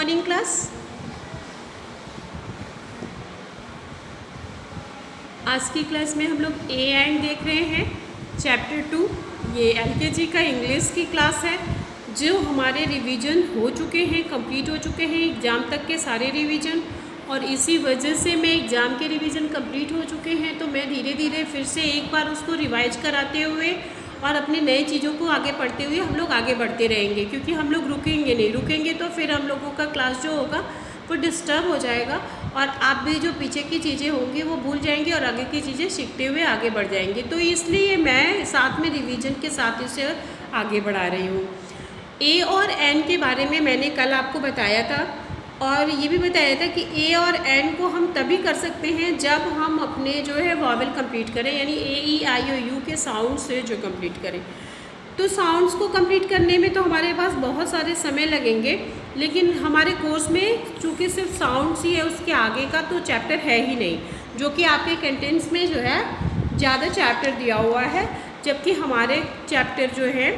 Morning class. आज की class में हम लोग ए एंड देख रहे हैं, चैप्टर 2। ये एलकेजी का इंग्लिश की क्लास है, जो हमारे रिवीजन हो चुके हैं, कंप्लीट हो चुके हैं एग्ज़ाम तक के सारे रिवीजन। और इसी वजह से मैं एग्ज़ाम के रिवीजन कंप्लीट हो चुके हैं तो मैं धीरे धीरे फिर से एक बार उसको रिवाइज कराते हुए और अपनी नई चीज़ों को आगे पढ़ते हुए हम लोग आगे बढ़ते रहेंगे, क्योंकि हम लोग रुकेंगे तो फिर हम लोगों का क्लास जो होगा वो डिस्टर्ब हो जाएगा और आप भी जो पीछे की चीज़ें होंगी वो भूल जाएंगे और आगे की चीज़ें सीखते हुए आगे बढ़ जाएंगे। तो इसलिए मैं साथ में रिवीजन के साथ इसे आगे बढ़ा रही हूँ। ए और एन के बारे में मैंने कल आपको बताया था और ये भी बताया था कि ए और एन को हम तभी कर सकते हैं जब हम अपने जो है वॉवेल कंप्लीट करें, यानी ए ई आई ओ यू के साउंड से जो कंप्लीट करें। तो साउंड्स को कंप्लीट करने में तो हमारे पास बहुत सारे समय लगेंगे, लेकिन हमारे कोर्स में चूँकि सिर्फ साउंड्स ही है, उसके आगे का तो चैप्टर है ही नहीं, जो कि आपके कंटेंट्स में जो है ज़्यादा चैप्टर दिया हुआ है। जबकि हमारे चैप्टर जो है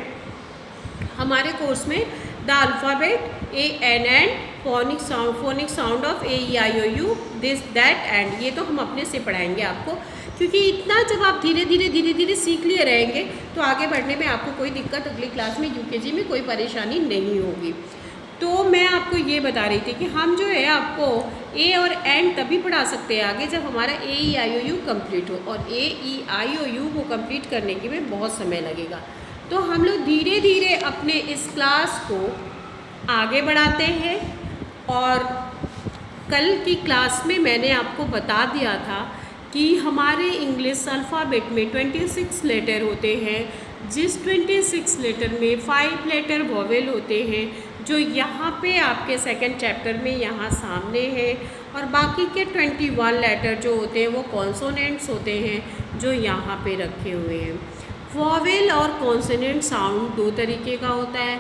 हमारे कोर्स में the alphabet A N and phonic sound of A E I O U this that and, ये तो हम अपने से पढ़ाएंगे आपको, क्योंकि इतना जब आप धीरे धीरे सीख लिए रहेंगे तो आगे बढ़ने में आपको कोई दिक्कत अगली क्लास में यूकेजी में कोई परेशानी नहीं होगी। तो मैं आपको ये बता रही थी कि हम जो है आपको ए और एन तभी पढ़ा सकते हैं आगे जब हमारा ए E I O you complete हो, और ए ई आई ओ यू को कम्प्लीट करने के में बहुत समय लगेगा। तो हम लोग धीरे धीरे अपने इस क्लास को आगे बढ़ाते हैं। और कल की क्लास में मैंने आपको बता दिया था कि हमारे इंग्लिश अल्फ़ाबेट में 26 लेटर होते हैं, जिस 26 लेटर में 5 लेटर वॉवेल होते हैं, जो यहाँ पे आपके सेकंड चैप्टर में यहाँ सामने है, और बाकी के 21 लेटर जो होते हैं वो कॉन्सोनेंट्स होते हैं जो यहाँ पे रखे हुए हैं। वॉवेल और कॉन्सोनेंट साउंड दो तरीके का होता है।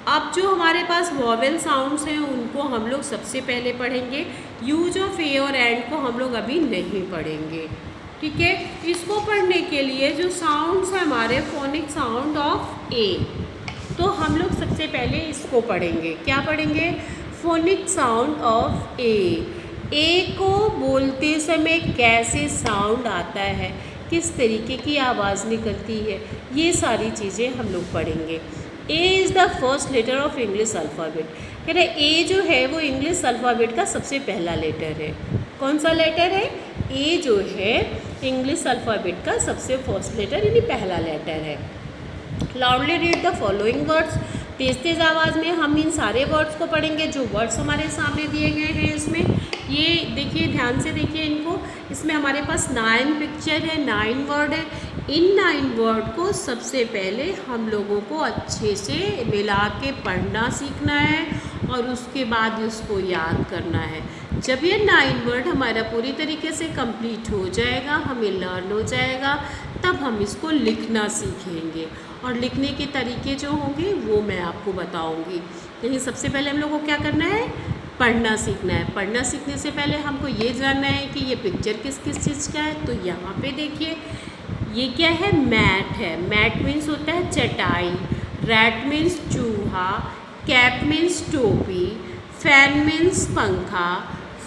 अब जो हमारे पास वॉवेल साउंड्स हैं उनको हम लोग सबसे पहले पढ़ेंगे, यूज ऑफ ए और एंड को हम लोग अभी नहीं पढ़ेंगे, ठीक है। इसको पढ़ने के लिए जो साउंड्स हैं हमारे फोनिक साउंड ऑफ ए, तो हम लोग सबसे पहले इसको पढ़ेंगे। क्या पढ़ेंगे? फोनिक साउंड ऑफ ए। ए को बोलते समय कैसे साउंड आता है, किस तरीके की आवाज़ निकलती है, ये सारी चीज़ें हम लोग पढ़ेंगे। A is the first letter of English alphabet. कह रहे ए जो है वो इंग्लिश अल्फ़ाबेट का सबसे पहला लेटर है। कौन सा लेटर है? ए जो है इंग्लिश अल्फ़ाबेट का सबसे फर्स्ट लेटर यानी पहला लेटर है। Loudly read the following words. तेज़ तेज़ आवाज़ में हम इन सारे वर्ड्स को पढ़ेंगे जो वर्ड्स हमारे सामने दिए गए हैं। इसमें ये देखिए, ध्यान से देखिए इनको। इसमें हमारे पास 9 पिक्चर है, 9 वर्ड है। इन 9 वर्ड को सबसे पहले हम लोगों को अच्छे से मिला के पढ़ना सीखना है और उसके बाद इसको याद करना है। जब ये 9 वर्ड हमारा पूरी तरीके से कंप्लीट हो जाएगा, हमें लर्न हो जाएगा, तब हम इसको लिखना सीखेंगे। और लिखने के तरीके जो होंगे वो मैं आपको बताऊंगी। लेकिन सबसे पहले हम लोग को क्या करना है? पढ़ना सीखना है। पढ़ना सीखने से पहले हमको ये जानना है कि ये पिक्चर किस किस चीज़ का है। तो यहाँ पे देखिए, ये क्या है? मैट है। मैट मीन्स होता है चटाई, रैट मीन्स चूहा, कैप मीन्स टोपी, फैन मीन्स पंखा,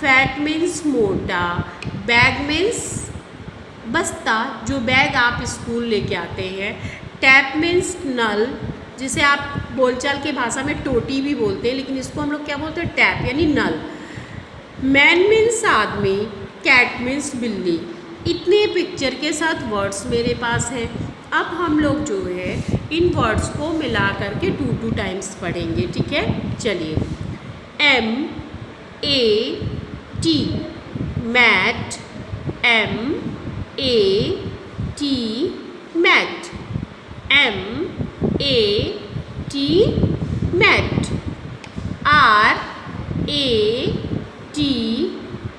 फैट मीन्स मोटा, बैग मीन्स बस्ता, जो बैग आप स्कूल लेके आते हैं, टैप मीन्स नल, जिसे आप बोलचाल की भाषा में टोटी भी बोलते हैं, लेकिन इसको हम लोग क्या बोलते हैं? टैप यानी नल। मैन मीन्स आदमी, कैट मीन्स बिल्ली। इतने पिक्चर के साथ वर्ड्स मेरे पास हैं। अब हम लोग जो है इन वर्ड्स को मिला करके 2 टाइम्स पढ़ेंगे, ठीक है। चलिए, MAT mat, MAT mat, MAT mat, RAT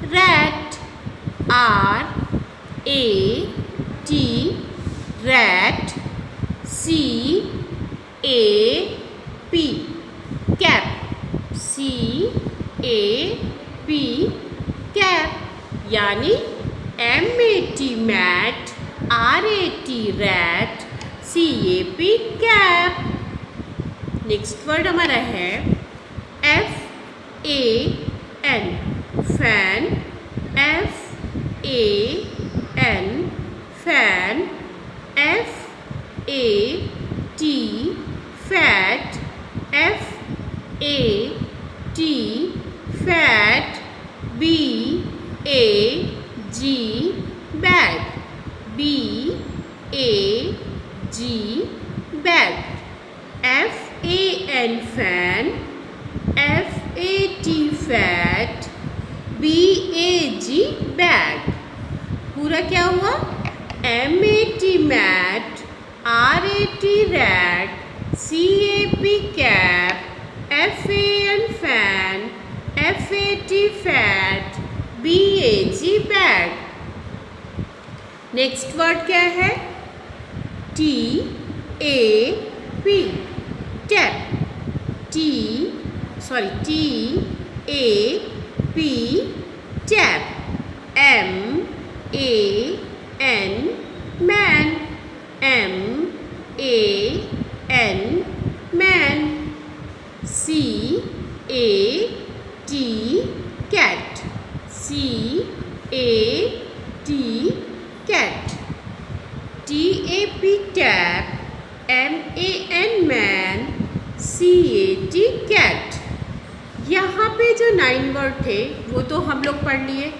rat, RAT rat, CAP cap, CAP cap, यानी MAT mat, RAT rat, CAP cap. Next word हमारा है A N fan, F A N fan, F A T fat, F A T fat, B A G bag, B A G bag, F A N fan, F A T fat, B A G bag. पूरा क्या हुआ? M A T mat, R A T rat, C A P cap, F A N fan, F A T fat, B A G bag. Next word क्या है? T A P tap, T A P tap, M A N man, M A N man, C A T cat, C A T cat, T A P tap, M A N man, C A T cat. यहाँ पे जो 9 word थे वो तो हम लोग पढ़ लिए,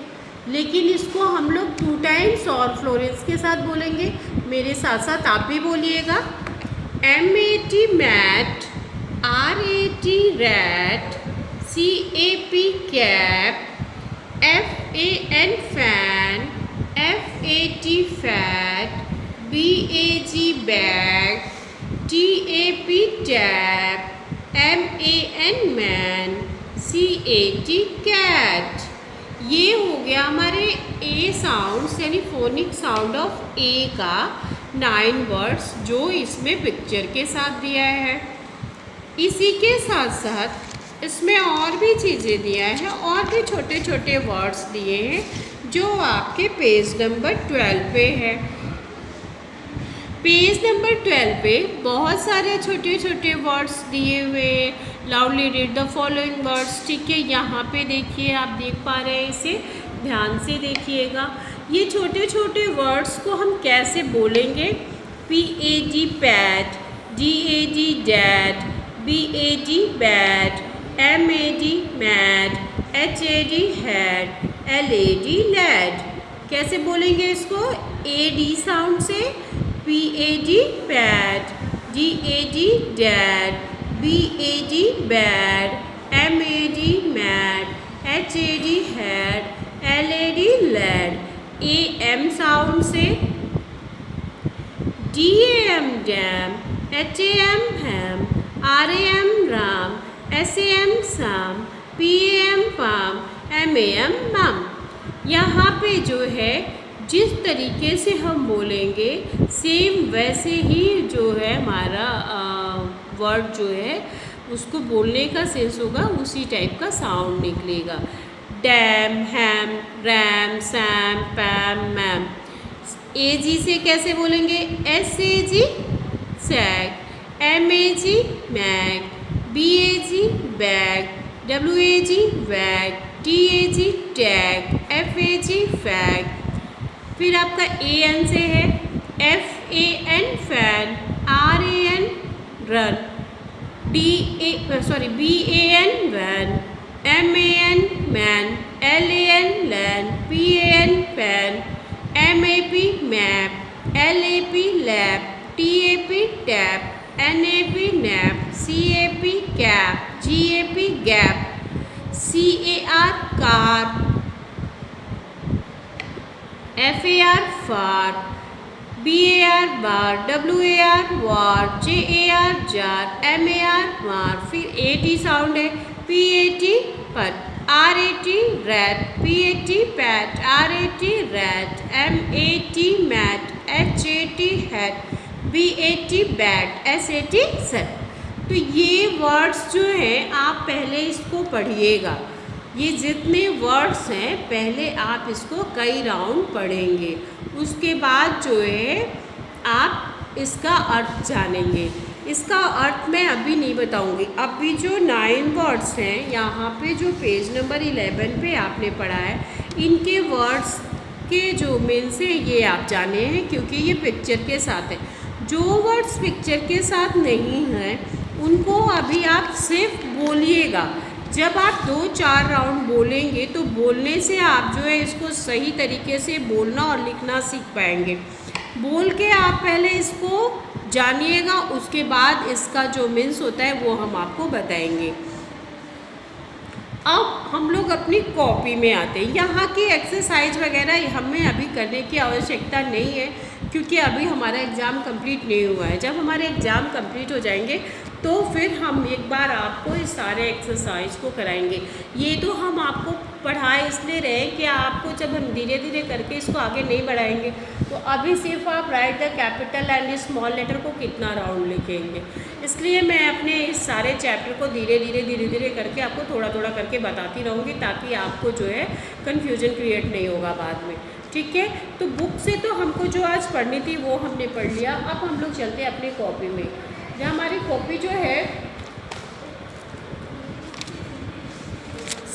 लेकिन इसको हम लोग 2 टाइम्स और फ्लोरेंस के साथ बोलेंगे। मेरे साथ साथ आप भी बोलिएगा। M A T mat, R A T rat, C A P cap, F A N fan, F A T fat, B A G bag, T A P tap, M A N man, C A T cat. ये हो गया हमारे A sounds यानी phonic sound of A का 9 words जो इसमें picture के साथ दिया है। इसी के साथ साथ इसमें और भी चीज़ें दिया है और भी छोटे छोटे वर्ड्स दिए हैं जो आपके पेज नंबर 12 पे है। पेज नंबर 12 पे बहुत सारे छोटे छोटे वर्ड्स दिए हुए। Loudly read the following words. ठीक है, यहाँ पे देखिए, आप देख पा रहे हैं, इसे ध्यान से देखिएगा। ये छोटे छोटे वर्ड्स को हम कैसे बोलेंगे? P A D pad, D A D dad, B A D bad, M A D mad, H A D had, L A D lad. कैसे बोलेंगे इसको? ए डी साउंड से P A D pad, D A D dad, B A D bad, M A D mad, H A D had, L A D lad. A M sound से D A M dam, H A M ham, R A M ram, S A M sam, P A M pam, M A M mam. यहाँ पे जो है जिस तरीके से हम बोलेंगे सेम वैसे ही जो है हमारा वर्ड जो है उसको बोलने का सेंस होगा, उसी टाइप का साउंड निकलेगा। Dam, ham, ram, sam, pam, mam. A G से कैसे बोलेंगे? S A G sag, M A G mag, B A G bag, W A G wag, T A G tag, F A G fag. फिर आपका A N से है F A N fan, R A N ran, B A N van, M A N man, L A N lan, P A N pan, M A P map, L A P lap, T A P tap, N A P nap, C A P cap, G A P gap, C A R car, F A R far, B A R bar, W A R war, J A R jar, M A R mar. फिर A T sound है P A T pat, R A T rat, P A T pat, R A T rat, M A T mat, H A T hat, B A T bat, S A T set. तो ये words जो हैं आप पहले इसको पढ़िएगा। ये जितने वर्ड्स हैं पहले आप इसको कई राउंड पढ़ेंगे, उसके बाद जो है आप इसका अर्थ जानेंगे। इसका अर्थ मैं अभी नहीं बताऊंगी। अभी जो 9 वर्ड्स हैं यहाँ पे जो पेज नंबर 11 पे आपने पढ़ा है, इनके वर्ड्स के जो मीन्स है ये आप जाने हैं, क्योंकि ये पिक्चर के साथ है। जो वर्ड्स पिक्चर के साथ नहीं हैं उनको अभी आप सिर्फ बोलिएगा। जब आप 2-4 राउंड बोलेंगे तो बोलने से आप जो है इसको सही तरीके से बोलना और लिखना सीख पाएंगे। बोल के आप पहले इसको जानिएगा, उसके बाद इसका जो मीन्स होता है वो हम आपको बताएंगे। अब हम लोग अपनी कॉपी में आते हैं। यहाँ की एक्सरसाइज वगैरह हमें अभी करने की आवश्यकता नहीं है, क्योंकि अभी हमारा एग्ज़ाम कंप्लीट नहीं हुआ है। जब हमारे एग्ज़ाम कंप्लीट हो जाएंगे तो फिर हम एक बार आपको इस सारे एक्सरसाइज को कराएंगे। ये तो हम आपको पढ़ाए इसलिए रहे कि आपको जब हम धीरे धीरे करके इसको आगे नहीं बढ़ाएंगे तो अभी सिर्फ आप write the capital and small letter को कितना राउंड लिखेंगे। इसलिए मैं अपने इस सारे चैप्टर को धीरे धीरे करके आपको थोड़ा थोड़ा करके बताती रहूँगी, ताकि आपको जो है कन्फ्यूजन क्रिएट नहीं होगा बाद में। ठीक है, तो बुक से तो हमको जो आज पढ़नी थी वो हमने पढ़ लिया। अब हम लोग चलते हैं अपनी कॉपी में। जहाँ हमारी कॉपी जो है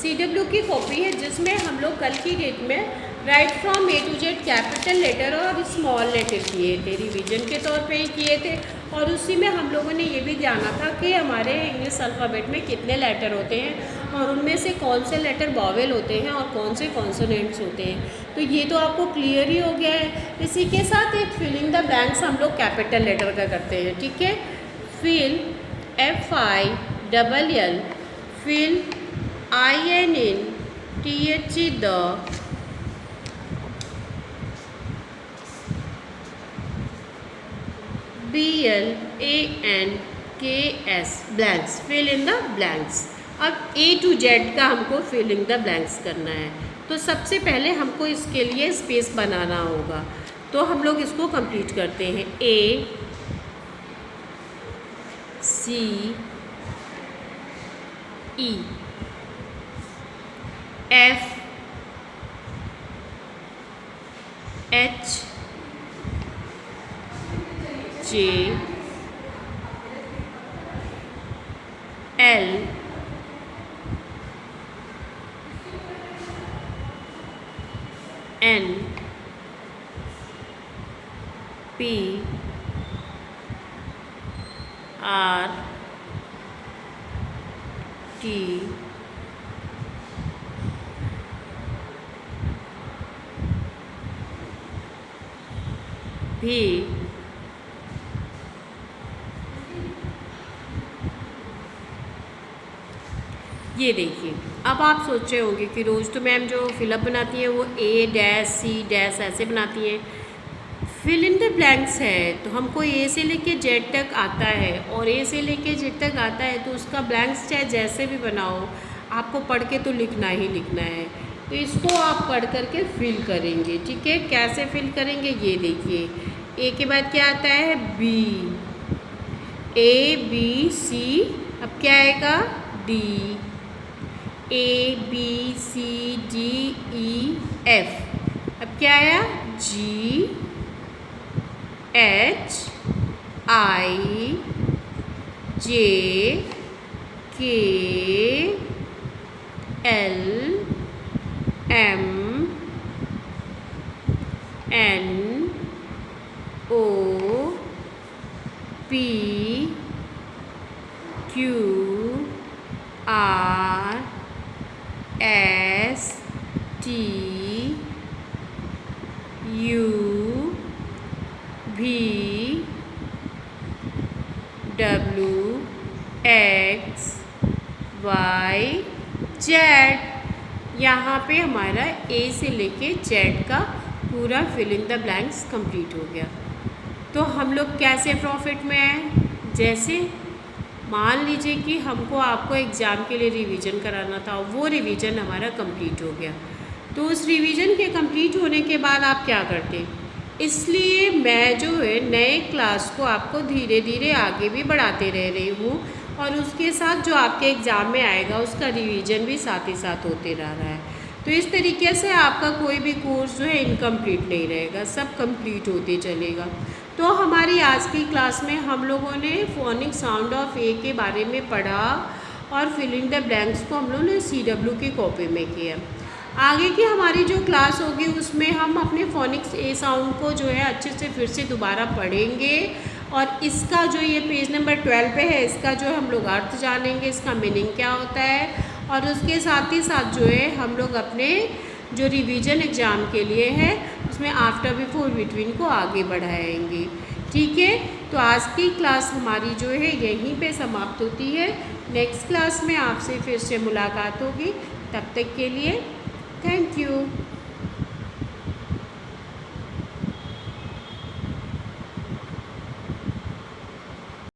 CW की कॉपी है, जिसमें हम लोग कल की डेट में write from A to Z capital letter और स्मॉल लेटर किए थे, रिवीजन के तौर पे ही किए थे। और उसी में हम लोगों ने ये भी जाना था कि हमारे इंग्लिश अल्फ़ाबेट में कितने लेटर होते हैं और उनमें से कौन से लेटर वॉवेल होते हैं और कौन से कॉन्सोनेंट्स होते हैं। तो ये तो आपको क्लियर ही हो गया है। इसी के साथ एक फिलिंग द ब्लैंक्स हम लोग कैपिटल लेटर का करते हैं। ठीक है, fill FILL, fill INNTHE the, BLANKS blanks, fill in the blanks. अब A to Z का हमको फिल इन द ब्लैंक्स करना है, तो सबसे पहले हमको इसके लिए स्पेस बनाना होगा। तो हम लोग इसको कंप्लीट करते हैं। A C E F H J L N P R T V ये देखिए। अब आप सोच रहे होंगे कि रोज़ तो मैम जो फिलअप बनाती हैं वो A-C- ऐसे बनाती हैं। फिल इन द ब्लैंक्स है तो हमको A से लेके Z तक आता है, और A से लेके Z तक आता है तो उसका ब्लैंक्स चाहे जैसे भी बनाओ आपको पढ़ के तो लिखना ही लिखना है। तो इसको आप पढ़ करके फिल करेंगे। ठीक है, कैसे फिल करेंगे ये देखिए। A के बाद क्या आता है B, ABC, अब क्या आएगा D, ABCDEF, अब क्या आया G H I J K L M N O P Q R S T U V W X Y Z। यहाँ पे हमारा A से लेके Z का पूरा fill in the blanks complete हो गया। तो हम लोग कैसे प्रॉफिट में आए, जैसे मान लीजिए कि हमको आपको एग्ज़ाम के लिए रिवीजन कराना था, वो रिवीजन हमारा कंप्लीट हो गया। तो उस रिवीजन के कंप्लीट होने के बाद आप क्या करते, इसलिए मैं जो है नए क्लास को आपको धीरे धीरे आगे भी बढ़ाते रह रही हूँ, और उसके साथ जो आपके एग्ज़ाम में आएगा उसका रिवीजन भी साथ ही साथ होते रह रहा है। तो इस तरीके से आपका कोई भी कोर्स जो है इनकम्प्लीट नहीं रहेगा, सब कंप्लीट होते चलेगा। तो हमारी आज की क्लास में हम लोगों ने फोनिक साउंड ऑफ ए के बारे में पढ़ा और फिलिंग द ब्लैंक्स को हम लोगों ने CW की कॉपी में किया। आगे की हमारी जो क्लास होगी उसमें हम अपने फोनिक्स ए साउंड को जो है अच्छे से फिर से दोबारा पढ़ेंगे और इसका जो ये पेज नंबर 12 पे है इसका जो हम लोग अर्थ जानेंगे, इसका मीनिंग क्या होता है, और उसके साथ ही साथ जो है हम लोग अपने जो रिवीजन एग्ज़ाम के लिए है उसमें आफ्टर बिफोर बिटवीन को आगे बढ़ाएंगे। ठीक है, तो आज की क्लास हमारी जो है यहीं पे समाप्त होती है। नेक्स्ट क्लास में आपसे फिर से मुलाकात होगी, तब तक के लिए थैंक यू।